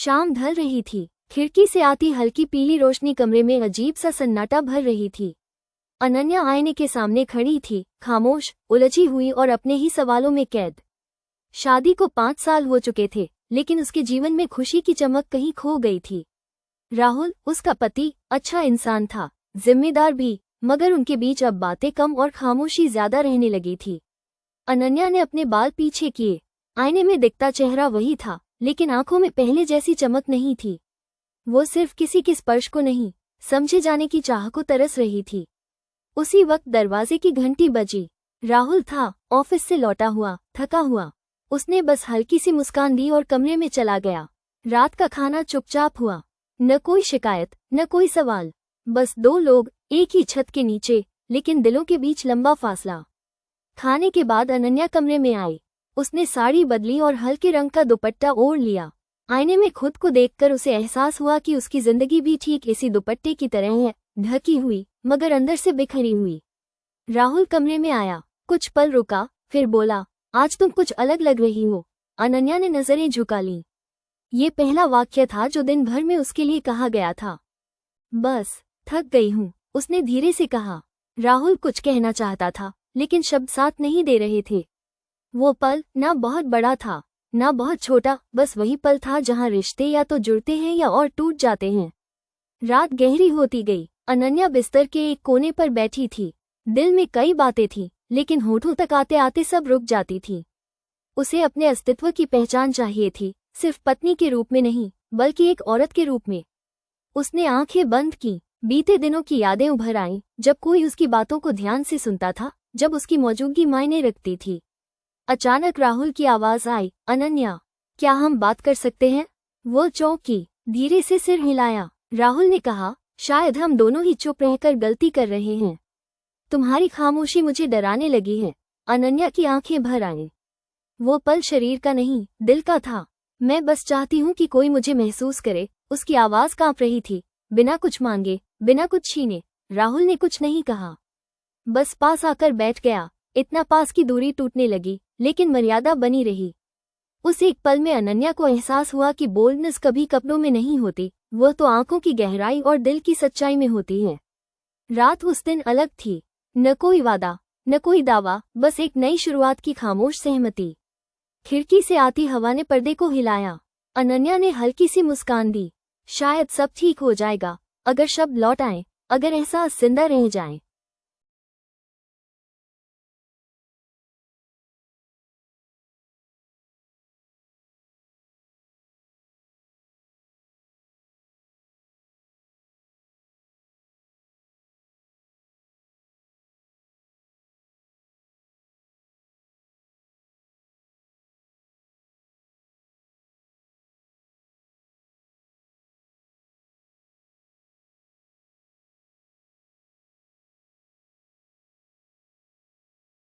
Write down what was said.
शाम ढल रही थी। खिड़की से आती हल्की पीली रोशनी कमरे में अजीब सा सन्नाटा भर रही थी। अनन्या आईने के सामने खड़ी थी, खामोश, उलझी हुई और अपने ही सवालों में कैद। शादी को 5 साल हो चुके थे, लेकिन उसके जीवन में खुशी की चमक कहीं खो गई थी। राहुल, उसका पति, अच्छा इंसान था, जिम्मेदार भी, मगर उनके बीच अब बातें कम और खामोशी ज्यादा रहने लगी थी। अनन्या ने अपने बाल पीछे किए। आईने में दिखता चेहरा वही था, लेकिन आंखों में पहले जैसी चमक नहीं थी। वो सिर्फ किसी के स्पर्श को नहीं, समझे जाने की चाह को तरस रही थी। उसी वक्त दरवाजे की घंटी बजी। राहुल था, ऑफिस से लौटा हुआ, थका हुआ। उसने बस हल्की सी मुस्कान दी और कमरे में चला गया। रात का खाना चुपचाप हुआ, न कोई शिकायत, न कोई सवाल, बस 2 लोग एक ही छत के नीचे, लेकिन दिलों के बीच लंबा फासला। खाने के बाद अनन्या कमरे में आई। उसने साड़ी बदली और हल्के रंग का दुपट्टा ओढ़ लिया। आईने में खुद को देखकर उसे एहसास हुआ कि उसकी जिंदगी भी ठीक इसी दुपट्टे की तरह है, ढकी हुई, मगर अंदर से बिखरी हुई। राहुल कमरे में आया, कुछ पल रुका, फिर बोला, आज तुम कुछ अलग लग रही हो। अनन्या ने नजरें झुका लीं। ये पहला वाक्य था जो दिन भर में उसके लिए कहा गया था। बस, थक गई हूँ, उसने धीरे से कहा। राहुल कुछ कहना चाहता था, लेकिन शब्द साथ नहीं दे रहे थे। वो पल ना बहुत बड़ा था, ना बहुत छोटा, बस वही पल था जहाँ रिश्ते या तो जुड़ते हैं या और टूट जाते हैं। रात गहरी होती गई। अनन्या बिस्तर के एक कोने पर बैठी थी। दिल में कई बातें थी, लेकिन होठों तक आते आते सब रुक जाती थी। उसे अपने अस्तित्व की पहचान चाहिए थी, सिर्फ पत्नी के रूप में नहीं, बल्कि एक औरत के रूप में। उसने आंखें बंद की। बीते दिनों की यादें उभर आईं, जब कोई उसकी बातों को ध्यान से सुनता था, जब उसकी मौजूदगी मायने रखती थी। अचानक राहुल की आवाज आई, अनन्या, क्या हम बात कर सकते हैं? वो चौंकी, धीरे से सिर हिलाया। राहुल ने कहा, शायद हम दोनों ही चुप रहकर गलती कर रहे हैं। तुम्हारी खामोशी मुझे डराने लगी है। अनन्या की आंखें भर आईं। वो पल शरीर का नहीं, दिल का था। मैं बस चाहती हूँ कि कोई मुझे महसूस करे। उसकी आवाज कांप रही थी, बिना कुछ मांगे, बिना कुछ छीने। राहुल ने कुछ नहीं कहा, बस पास आकर बैठ गया। इतना पास की दूरी टूटने लगी, लेकिन मर्यादा बनी रही। उस एक पल में अनन्या को एहसास हुआ कि बोल्डनेस कभी कपड़ों में नहीं होती, वह तो आंखों की गहराई और दिल की सच्चाई में होती है। रात उस दिन अलग थी, न कोई वादा, न कोई दावा, बस एक नई शुरुआत की खामोश सहमति। खिड़की से आती हवा ने पर्दे को हिलाया। अनन्या ने हल्की सी मुस्कान दी। शायद सब ठीक हो जाएगा, अगर शब्द लौट आए, अगर एहसास जिंदा रह जाए।